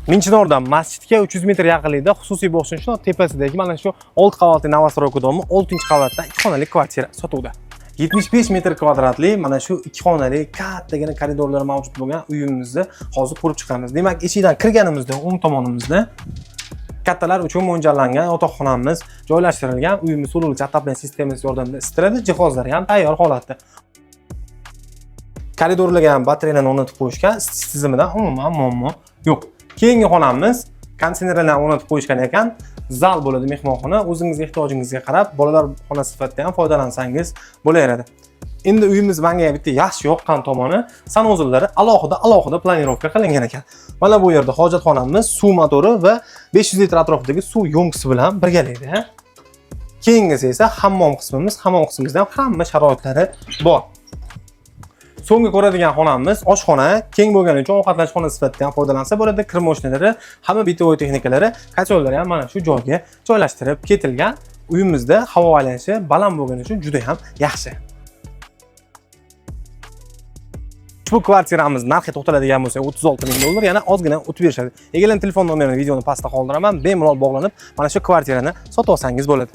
Minchinordan masjidga 300 metr yaqinlikda xususiy bo'xshin shu tepasidagi mana shu 6 qavatli Novostroy domi 6-qavatda 2 xonali kvartira sotuvda. 75 metr kvadratli mana shu 2 xonali kattagina koridorlar mavjud bo'lgan uyimizni hozir ko'rib chiqamiz. Demak, eshikdan kirganimizda o'ng tomonimizda kattalar uchun mo'ljallangan yotoqxonamiz joylashtirilgan. Uyimiz so'luvchi отопление sistemasi yordamida isitiladi. Jihozlari ham tayyor holatda. Koridorlarga ham batareyalarni o'rnatib qo'yishgan. Isitish tizimidan umuman muammo yo'q. Keyingi xonamiz konditsionerlarni o'rnatib qo'yishgan ekan. Zal bo'ladi, mehmonxona. O'zingizning ehtiyojingizga qarab bolalar xona sifatida ham foydalansangiz bo'laveradi. Endi uyimiz menga bitta yaxshi yoqqan tomoni sanozillari alohida planirovka qilingan ekan. Mana bu yerda hojatxonamiz, suv motori va 500 litr atrofidagi suv yomg'isi bilan birgalikda. Keyingisi esa hammom qismimiz. Hammom qismimizda ham hamma sharoitlari bor. So'nggi ko'radigan xonamiz oshxona, keng bo'lgani uchun ovqatlanish xona sifatida ham foydalansa bo'ladi. Kir mashinalari, hamma bitovoy texnikalari, kacholari ham mana shu joyga joylashtirib ketilgan. Uyimizda havo aylanishi baland bo'lgani uchun juda ham yaxshi. Ushbu kvartiramiz narxi to'xtaladigan bo'lsa 36 ming dollar, yana ozgina o'tib berishadi. Egalarning telefon nomerini videoni pastda qoldiraman. Bemalol bog'lanib, mana shu kvartirani sotib olsangiz bo'ladi.